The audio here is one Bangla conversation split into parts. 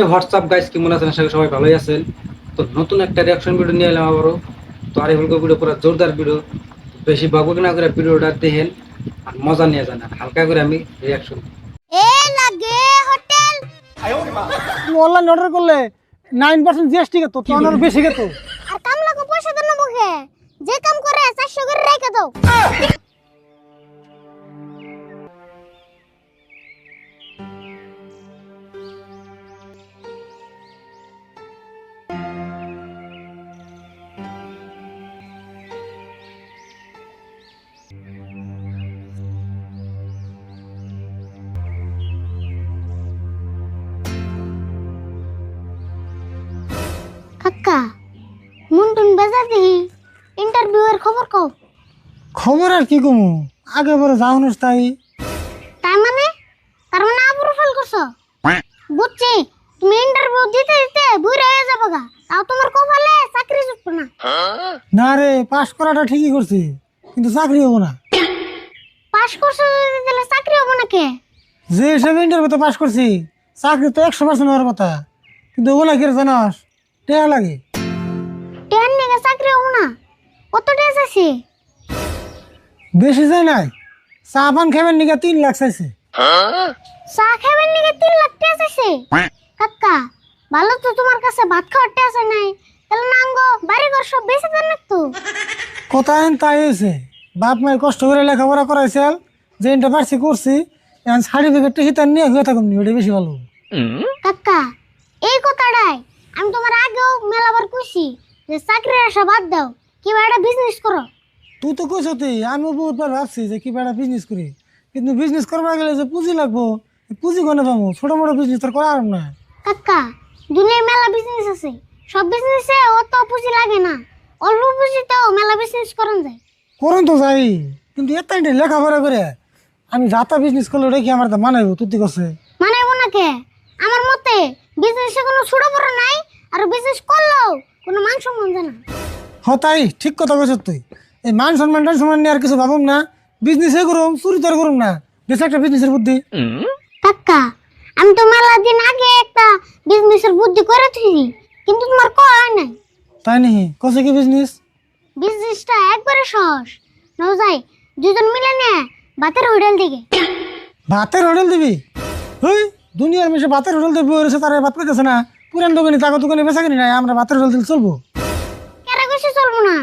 হোয়াটসঅ্যাপ গাইস, কেমন আছেন? আশা করি সবাই ভালোই আছেন। তো নতুন একটা রিয়াকশন ভিডিও নিয়ে এলাম আবারও। তো আরিফুল ভিডিও পুরো জোরদার ভিডিও, বেশি বকবক না করে ভিডিওটা দেখেন আর মজা নিয়ে যান। আর হালকা করে আমি রিয়াকশন। এ লাগে হোটেল তুমি অনলাইন অর্ডার করলে 9% জিএসটি কে তো তোমার বেশি কে তো আর কামলাকে পয়সা দেন না মুখে, যে কাম করে 400 করে রেখে দাও। কাকা মুন্টুন বাজার দিহি ইন্টারভিউ এর খবর কও। খবর আর কি কমু, আগে বড় যাওনুস তাই তার মানে আবুর ফেল করছো। বুঝছি, তুমি ইন্টারভিউ দিতে দিতে বুড়া হয়ে যাবে গা, তাও তোমার কপালে চাকরি জুটবে না। না রে, পাস করাটা ঠিকই করছি কিন্তু চাকরি হবো না। পাস করছো যদি তাহলে চাকরি হবে না কে? যে হিসাবে ইন্টারভিউতে পাস করছি চাকরি তো 100% হওয়ার কথা, কিন্তু ওগুলা কি জানাস, টেয়া লাগে। টেন নিয়ে চাকরি হবে না? কত টেস আছে? বেশি যায় নাই, চা পান খাবেন নিকা 3 লাখ চাইছে। চা খাবেন নাকি 3 লাখ টেস আছে? কাকা ভালো তো, তোমার কাছে ভাত খাওয়ার টেস নাই, তাহলে নাঙ্গো বাড়ি ঘর সব বেঁচে দেন না তো। কথা হেন তাই হয়েছে, বাপ মায়ের কষ্ট করে লেখাপড়া করাইছে, যে ইন্টার পারছি করছি, এখন সার্টিফিকেটটা হিতার নিয়ে হয়ে থাকুন, ওটা বেশি ভালো। কাকা এই কথাটাই আমি তোমার আগেও মেলাবার কইছি যে চাকরির আশা বাদ দাও, কিবা একটা বিজনেস করো। তুই তো কইস, তুই আমিও বহুতবার ভাবছি যে কি বেড়া বিজনেস করি, কিন্তু বিজনেস করবার গেলে যে পুঁজি লাগবো, পুঁজি কোনে পাবো? ছোট মোটো বিজনেস তোর করা আর না। কাকা দুনিয়ায় মেলা বিজনেস আছে, সব বিজনেসে অত পুঁজি লাগে না, অল্প পুঁজিতেও মেলা বিজনেস করেন যায়। করুন তো যাই, কিন্তু এত লেখাপড়া করে আমি যাতা বিজনেস করলে ওটা কি আমার তা মানাইব? তুই করছে মানে ওনাকে আমার মতে বিজনেসে কোনো ছোট বড় নাই, আর বিজনেস করলেও কোনো মান সম্মান যায় না। তাই ঠিক কথা কইছ তুই। এই মান সম্মান টান সম্মান নিয়ে আর কিছু ভাবুম না, বিজনেসে করুম, চুরি তো আর করুম না। দেশে একটা বিজনেসের বুদ্ধি। কাকা আমি তো মেলা দিন আগে একটা বিজনেসের বুদ্ধি করে থুইছি, কিন্তু তোমার কয় হয় নাই। তাই নাকি? কছে কি বিজনেস? বিজনেসটা একবারে সহজ, নাও যাই দুজন মিলে নে ভাতের হোটেল দিকে। ভাতের হোটেল দিবি? ওই দুনিয়ার মেশে ভাতের হোটেল দেবো রয়েছে, তারা ভাত পেতেছে না। পুরান দোকানি তাকে দোকানে বেচা কিনি নাই, আমরা ভাতের হোটেল দিলে চলবো? কেরা কইছে চলবো না?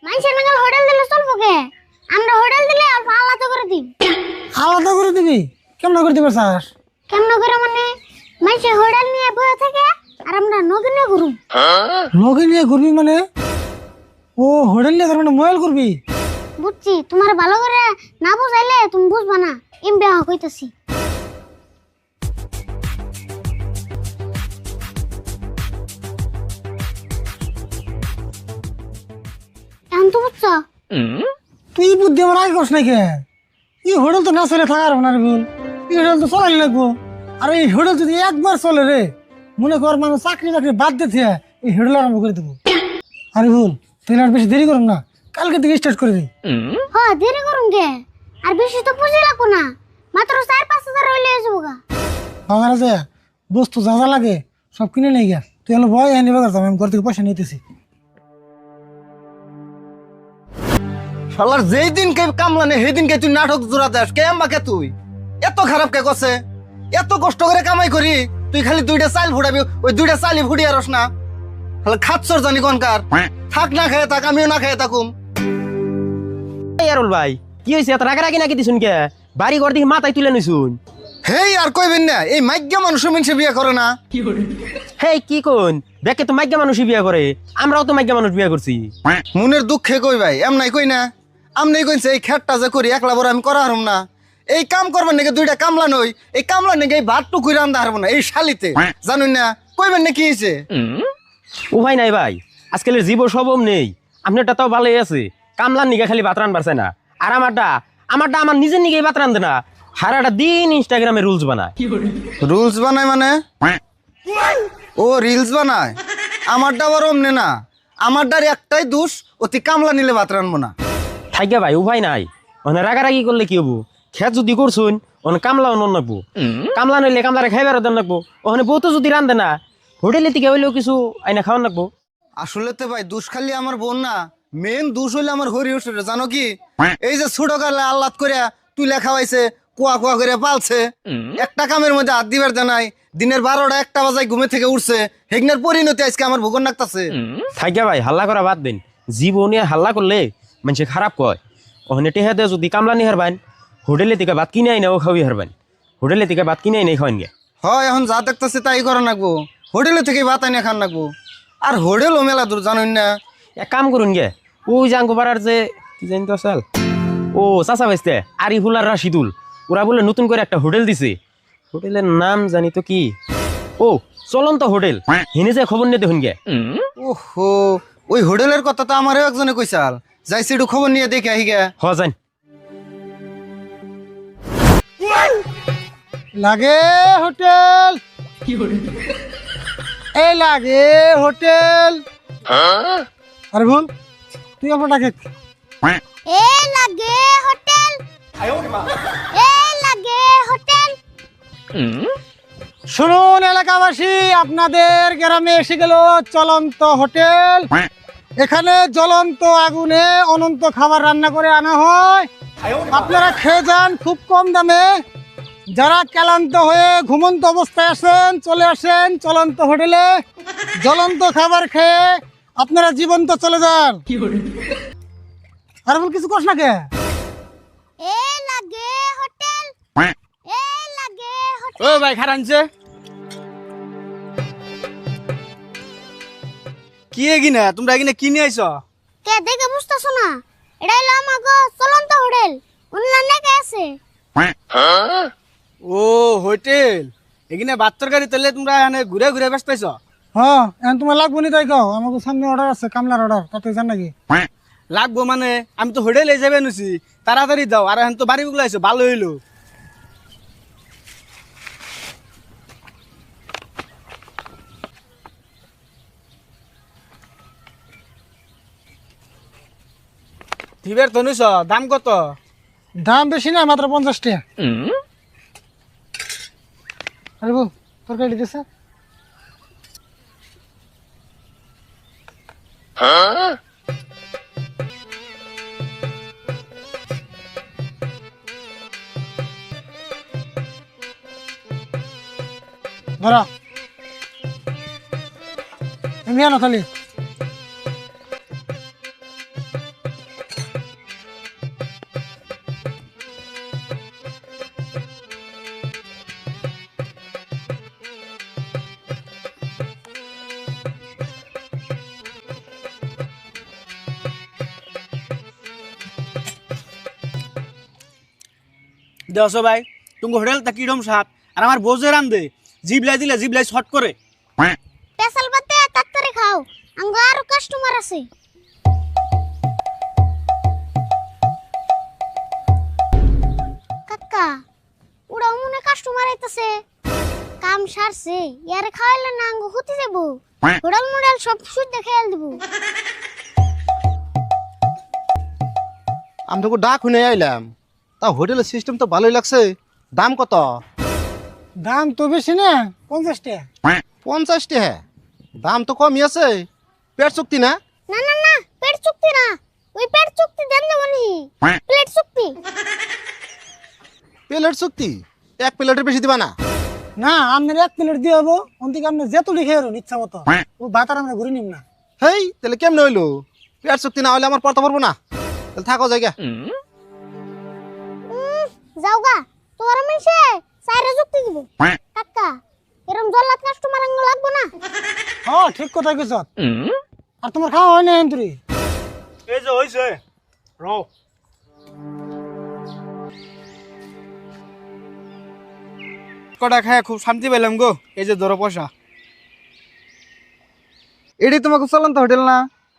মানুষের নাগাল হোটেল দিলে চলবো কে? আমরা হোটেল দিলে অল্প আলাদা করে দিই। আলাদা করে দিবি? কেমন করে দিবার চাস? কেমন করে মানে, মানুষের হোটেল নিয়ে বসে থাকে আর আমরা নগিনে ঘুরুম। লগে নিয়ে ঘুরবি মানে? ও হোটেল নিয়ে তার মানে মোবাইল করবি? বুঝছি, তোমার ভালো করে না বুঝাইলে তুমি বুঝবা না, এমবি কইতাছি। এখন তো বুঝছো? তুই এই বুদ্ধি আমার আগে করছ নাই কে? এই হোটেল তো না চলে থাকার না রে বল, এই হোটেল তো চলাই লাগবো। আর এই হোটেল যদি একবার চলে রে, মনে কর মানুষ চাকরি বাকরি বাদ দিতে এই হোটেল আরম্ভ করে দেবো। আরে ভুল, তুই আর বেশি দেরি করুন না, কালকে থেকে স্টার্ট করে দিই। হ্যাঁ দেরি করুন কে? আর বেশি তো পুঁজি লাগবো না, মাত্র 4-5 হাজার হইলে যাবো গা। বাজারে যায় বস্তু যা যা লাগে সব কিনে নেই গা। তুই হলো ভয় আনি বাজার যাবো, আমি ঘর থেকে পয়সা নিতেছি। শালার যেই দিন কে কামলা নেই সেই দিন কে তুই নাটক জোড়া দেস কে আমাকে? তুই এত খারাপ কে কছে? এত কষ্ট করে কামাই করি তুই খালি 2টা চাল ফুটাবি, ওই 2টা চালই ফুটিয়ে আরস না। তাহলে খাচ্ছর জানি কনকার, থাক না খেয়ে থাক, আমিও না খেয়ে থাকুম। ইয়ারুল ভাই কি হয়েছে? এত রাগারাগি নাকি দিছুন কে? বাড়ি ঘর দিকে মাথায় তুলে নিছুন। হেই আর কইবেন না, এই মাইগ্যা মানুষ মিনসে বিয়ে করে না। হেই কি কোন ব্যাকে তো মাইগ্যা মানুষই বিয়া করে, আমরাও তো মাইগ্যা মানুষ বিয়া করছি। মনের দুঃখে কই ভাই, এমনাই কই না। আমরাই কইছে এই খেটটা যে করি একলা বড় আমি করা হারুম না। এই কাম করবেন নাকি 2টা কামলা নই, এই কামলা নাকি এই ভাত টুকুই রান্দা হারবো না এই শালিতে, জানুন না? কইবেন না কি হয়েছে? ও ভাই নাই ভাই, আজকালের জীব সবম নেই। আপনারটা তাও ভালোই আছে, কামলার নিগে খালি ভাত রান পারছে না। আর আমারটা আমার নিজের নিগেই ভাত রান্ধে না, সারাটা দিন ইনস্টাগ্রামে রুলস বানায়। রুলস বানায় মানে? ও রিলস বানায়? আমারটা বড় অমনে না, আমারটার একটাই দোষ, অতি কামলা নিলে ভাত রানবো না। থাইকা ভাই ও ভাই নাই, মানে রাগারাগি করলে কি হবো? খেত যদি করছুন ওখানে কামলা অন্য নাকবো, কামলা নইলে কামলারে খাইবার দেন নাকবো, ওখানে বউ তো যদি রান্ধে না হোটেলে থেকে হইলেও কিছু আইনা খাওয়ান নাকবো। আসলে তো ভাই দোষ খালি আমার বোন না, মেন দোষ হইলে আমার হরি উঠে জানো কি? এই যে ছোট কালে আল্লাদ করে তুলে খাওয়াইছে, কুয়া কুয়া করে পালছে, একটা কামের মধ্যে হাত দিবার জানাই, দিনের 12টা 1টা বাজায় ঘুমে থেকে উঠছে, হেগনার পরিণতি আজকে আমার ভোগন নাকতাছে। থাকিয়া ভাই হাল্লা করা বাদ দিন, জীবনে হাল্লা করলে মানুষে খারাপ কয়। ওখানে টেহা দিয়ে যদি কামলা নি হারবান হোটেলে থেকে ভাত কিনে আইনাও খাওয়াই হারবান, হোটেলে থেকে ভাত কিনে আইনাই খাওয়ান গে। হয় এখন যা দেখতেছে তাই করা নাকবো, হোটেলে থেকে ভাত আইনা খান নাকবো। আর হোটেলও মেলা দূর জানুন না। এক কাম করুন গে, ওই জাঙ্গো পাড়ার যে কি জানি তো চাল, ও চাচা ভাইস্তে আরিফুল আর রাশিদুল, ওরা বলে নতুন করে একটা হোটেল দিছে, হোটেলের নাম জানি তো কি, ও চলন্ত হোটেল, হিনে যে খবর নিয়ে দেখুন গে। ওহো, ওই হোটেলের কথা তো আমারও একজনে কইসাল, যাইছি একটু খবর নিয়ে দেখে আহি গে। হ যান। লাগে হোটেল, এই লাগে হোটেল। আরে ভুল, তুই আমার ডাকে। এ লাগে হোটেল, এ লাগে হোটেল। শুনুন এলাকাবাসী, আপনাদের গ্রামে এসে গেল চলন্ত হোটেল। এখানে জ্বলন্ত আগুনে অনন্ত খাবার রান্না করে আনা হয়, আপনারা খেয়ে যান খুব কম দামে। যারা ক্লান্ত হয়ে ঘুমন্ত অবস্থায় আছেন চলে আসেন চলন্ত হোটেলে, জ্বলন্ত খাবার খেয়ে আপনারা জীবন্ত চলে যান। আর বল কিছু কস না কে? এ লাগে হোটেল, এ লাগে হোটেল। ও ভাই খারানছে কি এগিনা তোমরা এগিনা কি নিয়ে আইছো? কে দেখে বুঝতেছো না? এটা হলো আমাগো চলন্ত হোটেল, অনলাইন লেখা আছে। ও হোটেল এগিনা ভাত তরকারি তেলে তোমরা এখানে ঘুরে ঘুরে ব্যস্ত আইছো? হ্যাঁ, এখন তোমার লাগবো নি তাই কও, আমাকে সামনে অর্ডার আছে, কামলার অর্ডার, তাতে জান নাকি? লাগবো মানে আমি তো হোটেলে যাবে নুছি, তাড়াতাড়ি দাও। আর এখন তো বাড়ি গুলো আইছো, ভালো হইলো। ঠিবের তো নিছ, দাম কত? দাম বেশি না, মাত্র 50 টাকা। আরে বল তরকারি দিছে। ধরা আমি আনো খালি। দেড়শো ভাই তুমি হোটেলটা কিরম স্বাদ, আর আমার বোঝে রান্ধে, জিবলাই দিলে জিবলাই শর্ট করে। পেশাল বাতে তাড়াতাড়ি খাও, আঙ্গো আরো কাস্টমার আছে। কাকা ওরা মনে কাস্টমার আইতাছে, কাম সারছে, ইয়ারে খাওয়াইলে না আঙ্গো হতে যাবো। হোটেল মোডেল সব সুদ দেখে দিব। আমি তোকে ডাক শুনে আইলাম, তা হোটেলের সিস্টেম তো ভালোই লাগছে। দাম কত? দাম তো বেশি না, 50 টাকা। 50 টাকা? দাম তো কমই আছে। পেট চুক্তি না? না না না, পেট চুক্তি না, ওই পেট চুক্তি দেন দেবো নি, প্লেট চুক্তি। প্লেট চুক্তি? এক প্লেটের বেশি দিবা না? না, আপনার 1 প্লেট দিয়ে হবো, অন্তিকে আপনি যেত লিখে ইচ্ছা মতো, ও ভাতার আমরা ঘুরে নিম না। হেই তাহলে কেমন হইলো? পেট চুক্তি না হলে আমার পড়তে পারবো না, তাহলে থাকো জায়গা। যাওগা, তোমার মিশে সাইরে যুক্তি দিব। কাকা এরম জল্লাদ কাস্টমার আঙ্গো লাগবো না। হ্যাঁ ঠিক কথা কইছ। আর তোমার খাওয়া হয় না এন্ত্রি? এই যে হইছে রও কটা খায় খুব শান্তি পেলাম গো। এই যে ধরো পয়সা। এটি তোমাকে চলন্ত হোটেল না?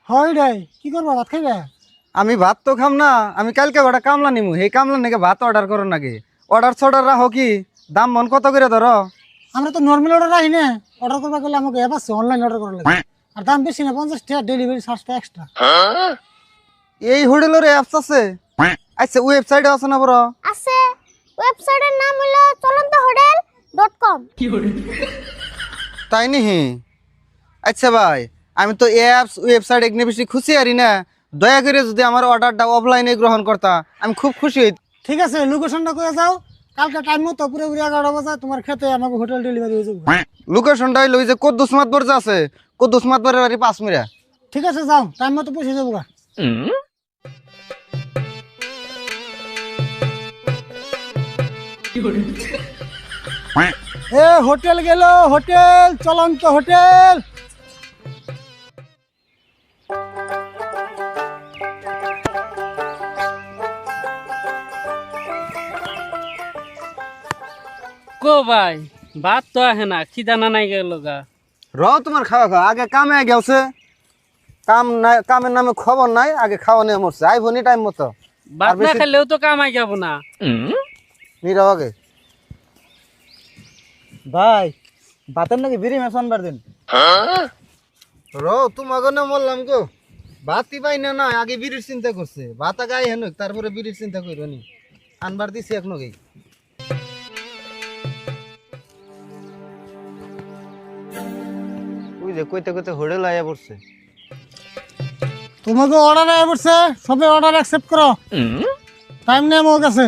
হয় রে, কি করবা, ভাত খাইবা? আমি ভাত তো খাম না, আমি কালকে গোটা কামলা নিমু, এই কামলা নাকি ভাত অর্ডার করো নাকি? অর্ডার ছর্ডার রাখো কি? দাম মন কত করে ধরো? আমরা তো নর্মাল অর্ডার রাখি না, অর্ডার করবা গেলে আমাকে অ্যাপ আছে, অনলাইন অর্ডার করা লাগে। আর দাম বেশি না, 50 টাকা, ডেলিভারি চার্জটা এক্সট্রা। এই হোটেলের অ্যাপস আছে? আচ্ছা ওয়েবসাইটে আছে না বড়? আছে, ওয়েবসাইটের নাম হলো চলন্তহোটেল.com। তাই নিহি? আচ্ছা ভাই, আমি তো অ্যাপস ওয়েবসাইট এগুলো বেশি খুশি আরি না, দয়া করে যদি আমার অর্ডারটা অফলাইনে গ্রহণ করতা আমি খুব খুশি হইত। ঠিক আছে, লোকেশনটা করে যাও, কালকে টাইম মতো পুরোপুরি 11টা বাজে তোমার খেতে আমাকে হোটেল ডেলিভারি হয়ে যাবে। লোকেশনটা হইলো ওই যে কদ্দুস মাতবর যে আছে, কদ্দুস মাতবরের বাড়ি 5 মিরা। ঠিক আছে, যাও, টাইম মতো পৌঁছে যাবো গা। এ হোটেল গেল, হোটেল, চলন্ত হোটেল। কো ভাই ভাত তো আহে না, খিদা না নাই গেল গা। তোমার খাওয়া খাওয়া আগে কামে গেছে, কাম নাই, কামের নামে খবর নাই, আগে খাওয়া নিয়ে মরছে। আইবনি টাইম মতো, ভাত না খেলেও তো কামাই যাব না। নিরাও আগে। ভাই বাতের নাকি বিড়ি মেশান বার দিন। তোমাকে না বললাম গো, ভাতই পাই না, না আগে বিড়ির চিন্তা করছে, ভাত আগে হেন তারপরে বিড়ির চিন্তা করবো নি। আনবার দিছি এক নগে। ওই যে কইতে কইতে হোটেল আয়া পড়ছে। তোমাকে অর্ডার আয় পড়ছে, সবে অর্ডার অ্যাকসেপ্ট করো, টাইম নেই আমার কাছে।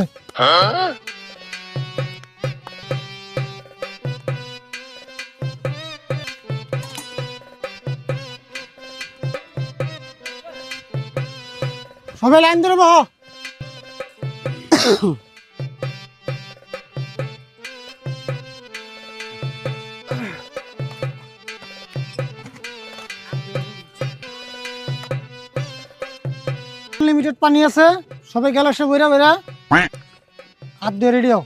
সবাই লাইন ধরে বহ। লিমিটেড পানি আছে, সবাই গ্যালাসে বইরা বইরা হাত দিয়ে রেডি হও।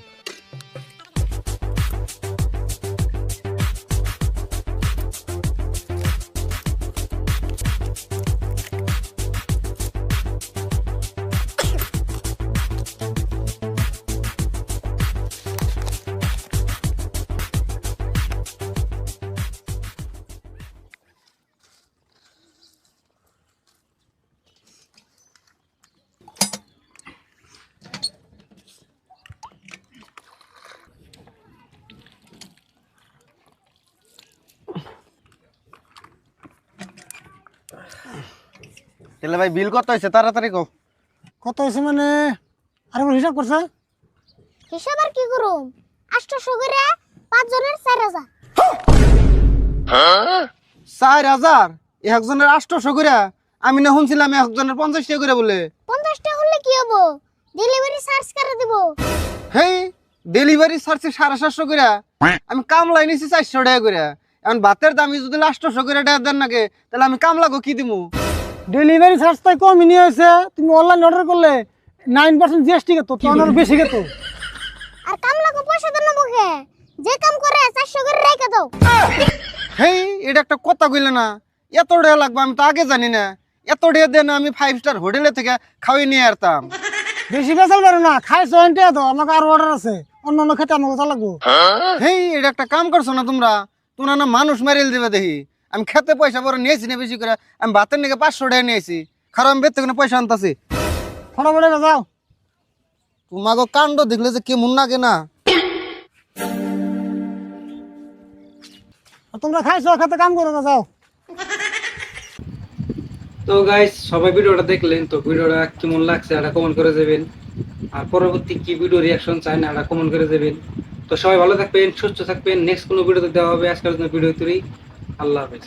তাহলে ভাই বিল কত হয়েছে তাড়াতাড়ি কও। কত হয়েছে মানে আরেকবার হিসাব করছে? হিসাব আর কি করুম, 800 করে 5 জনের 4000। 4000 একজনের 800 করে? আমি না শুনছিলাম একজনের 50 টাকা করে বলে। 50 টাকা হলে কি হবো, ডেলিভারি চার্জ করে দিব। হেই, ডেলিভারি চার্জ 750 করে, আমি কামলা নিছি 400 টাকা করে। এখন ভাতের দামি যদি 800 করে টাকা দেন নাকি, তাহলে আমি কামলাগো কি দিমু? ডেলিভারি চার্জটা কমই নিয়ে হয়েছে, তুমি অনলাইন অর্ডার করলে 9% জিএসটি কে তো তোমার বেশি কে তো। আর কামলাকে পয়সা দেন না মুখে, যে কাম করে 400 করে রেখে দাও। হেই, এটা একটা কথা কইলে না, এত টাকা লাগবে আমি তো আগে জানি না। এত টাকা দেন আমি 5 স্টার হোটেলে থেকে খাওয়াই নিয়ে আসতাম। বেশি বেচাল পারো না, খাইছো এনটে তো, আমাকে আরো অর্ডার আছে, অন্য অন্য খেতে আমাকে চা লাগবো। হেই, এটা একটা কাম করছো না তোমরা, তোমরা না মানুষ মারিল দিবে দেখি। আমি খেতে পয়সা বড় নিয়েছি না বেশি করে, আমি ভাতের নিকে 500 টাকা নিয়েছি, খারাপ আমি বের থেকে না পয়সা আনতাছি। ফটাফট যাও। তোমাকে কাণ্ড দেখলে যে কেমন লাগে না। আর তোমরা খাইছো, খেতে কাম করো না, যাও। তো গাইস, সবাই ভিডিওটা দেখলেন, তো ভিডিওটা কেমন লাগছে এটা কমেন্ট করে যাবেন। আর পরবর্তী কি ভিডিও রিয়াকশন চাই না এটা কমেন্ট করে যাবেন। তো সবাই ভালো থাকবেন, সুস্থ থাকবেন, নেক্সট কোনো ভিডিওতে দেওয়া হবে। আজকের জন্য ভিডিও তৈরি, আল্লাহ হাফেজ।